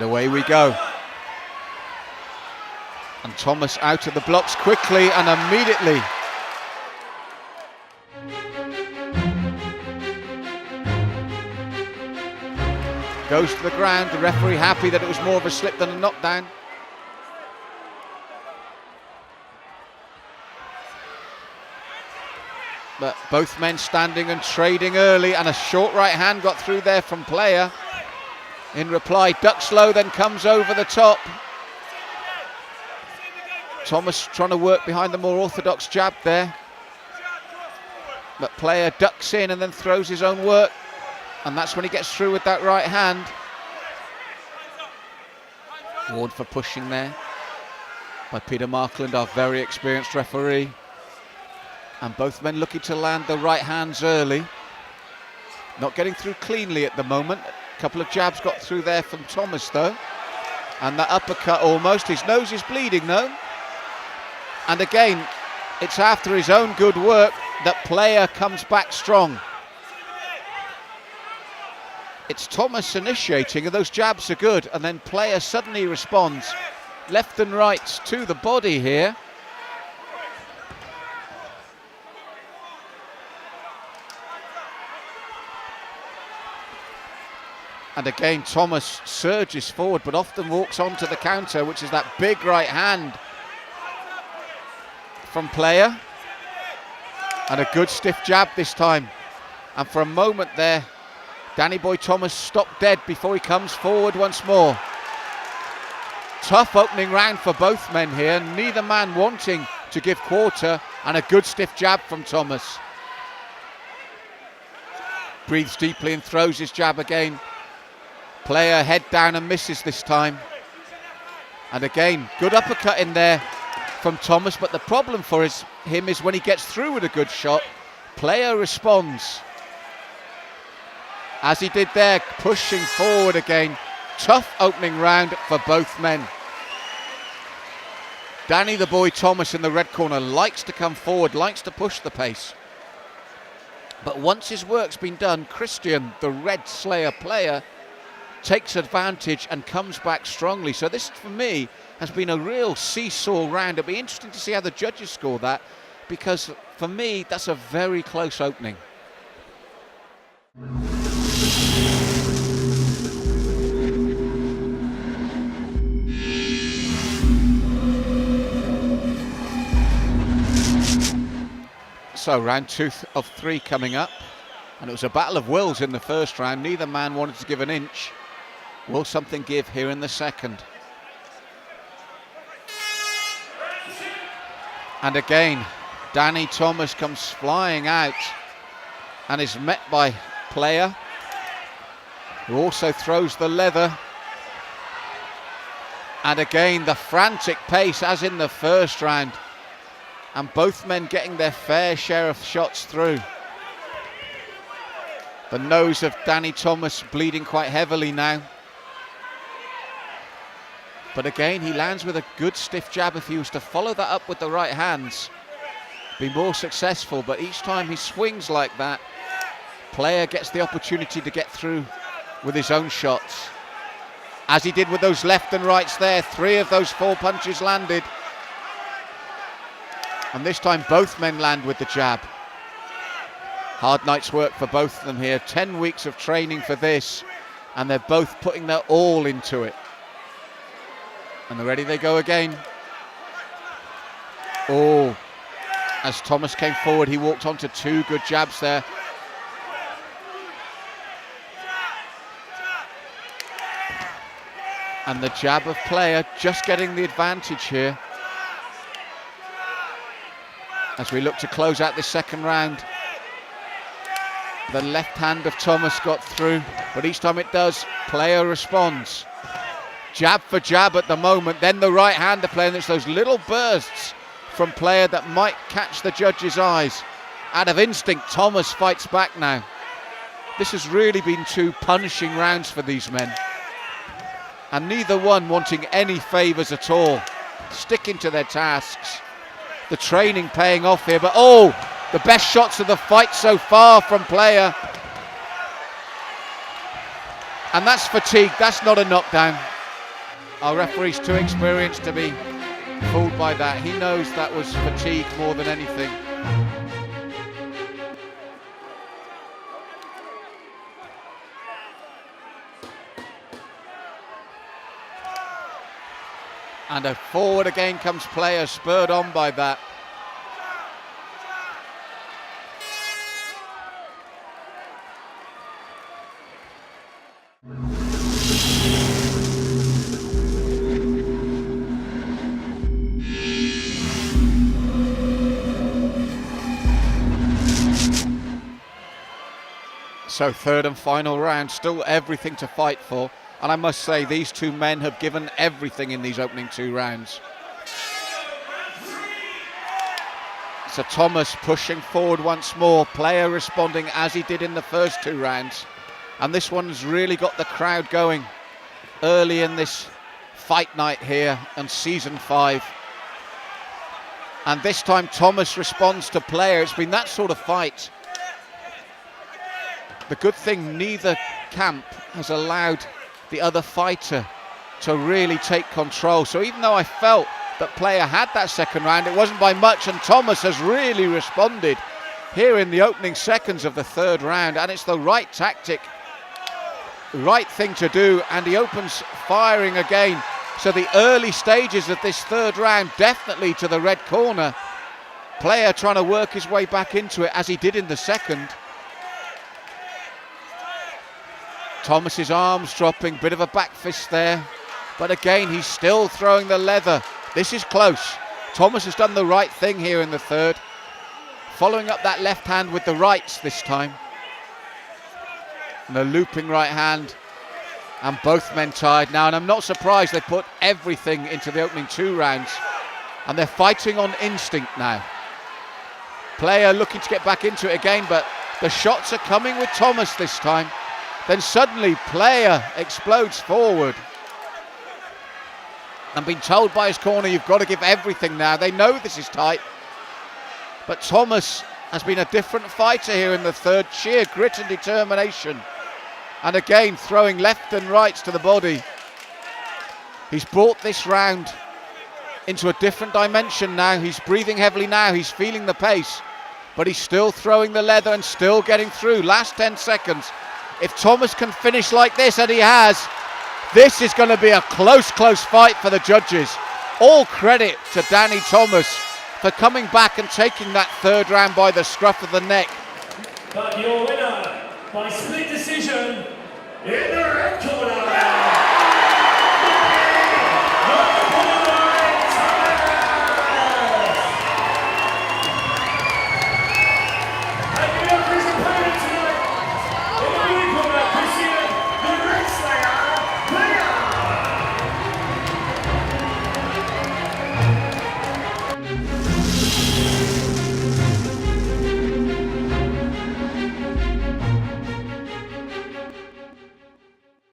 away we go. And Thomas out of the blocks quickly and immediately. Goes to the ground, the referee happy that it was more of a slip than a knockdown. But both men standing and trading early, and a short right hand got through there from player. In reply, ducks low, then comes over the top. Thomas trying to work behind the more orthodox jab there. But player ducks in and then throws his own work. And that's when he gets through with that right hand. Award for pushing there by Peter Markland, our very experienced referee. And both men looking to land the right hands early. Not getting through cleanly at the moment. A couple of jabs got through there from Thomas though. And that uppercut almost. His nose is bleeding though. And again, it's after his own good work that player comes back strong. It's Thomas initiating, and those jabs are good, and then player suddenly responds. Left and right to the body here. And again, Thomas surges forward, but often walks onto the counter, which is that big right hand from player. And a good stiff jab this time. And for a moment there, Danny Boy Thomas stopped dead before he comes forward once more. Tough opening round for both men here, neither man wanting to give quarter, and a good stiff jab from Thomas. Breathes deeply and throws his jab again. Player head down and misses this time. And again, good uppercut in there from Thomas, but the problem for him is when he gets through with a good shot, player responds. As he did there, pushing forward again. Tough opening round for both men. Danny the Boy Thomas in the red corner likes to come forward, likes to push the pace. But once his work's been done, Christian, the red Slayer player, takes advantage and comes back strongly. So this, for me, has been a real seesaw round. It'll be interesting to see how the judges score that, because for me, that's a very close opening. So round 2 of 3 coming up, and it was a battle of wills in the first round. Neither man wanted to give an inch. Will something give here in the second? And again, Danny Thomas comes flying out and is met by player, who also throws the leather. And again, the frantic pace as in the first round. And both men getting their fair share of shots through. The nose of Danny Thomas bleeding quite heavily now. But again, he lands with a good stiff jab. If he was to follow that up with the right hands, be more successful. But each time he swings like that, player gets the opportunity to get through with his own shots. As he did with those left and rights there, 3 of those 4 punches landed. And this time both men land with the jab. Hard night's work for both of them here. 10 weeks of training for this, and they're both putting their all into it. And ready they go again. Oh, as Thomas came forward, he walked onto 2 good jabs there. And the jab of player just getting the advantage here. As we look to close out this second round. The left hand of Thomas got through, but each time it does, player responds. Jab for jab at the moment, then the right hand of player, and it's those little bursts from player that might catch the judge's eyes. Out of instinct, Thomas fights back now. This has really been 2 punishing rounds for these men. And neither one wanting any favours at all, sticking to their tasks. The training paying off here, but oh, the best shots of the fight so far from player. And that's fatigue, that's not a knockdown. Our referee's too experienced to be fooled by that. He knows that was fatigue more than anything. And a forward again comes player, spurred on by that. So third and final round, still everything to fight for. And I must say, these two men have given everything in these opening 2 rounds. So Thomas pushing forward once more, player responding as he did in the first 2 rounds. And this one's really got the crowd going early in this fight night here on season 5. And this time Thomas responds to player. It's been that sort of fight. The good thing, neither camp has allowed the other fighter to really take control. So even though I felt that player had that second round, it wasn't by much, and Thomas has really responded here in the opening seconds of the 3rd round, and it's the right tactic, right thing to do, and he opens firing again. So the early stages of this 3rd round definitely to the red corner. Player trying to work his way back into it as he did in the second. Thomas's arms dropping, bit of a back fist there, but again he's still throwing the leather. This is close. Thomas has done the right thing here in the 3rd, following up that left hand with the rights this time. And a looping right hand, and both men tied now, and I'm not surprised they put everything into the opening 2 rounds, and they're fighting on instinct now. Player looking to get back into it again, but the shots are coming with Thomas this time. Then suddenly player explodes forward and being told by his corner, you've got to give everything now. They know this is tight, but Thomas has been a different fighter here in the 3rd. Sheer grit and determination, and again throwing left and rights to the body. He's brought this round into a different dimension now. He's breathing heavily now, he's feeling the pace, but he's still throwing the leather and still getting through. Last 10 seconds. If Thomas can finish like this, and he has, this is going to be a close fight for the judges. All credit to Danny Thomas for coming back and taking that 3rd round by the scruff of the neck. But your winner by split decision in the red corner.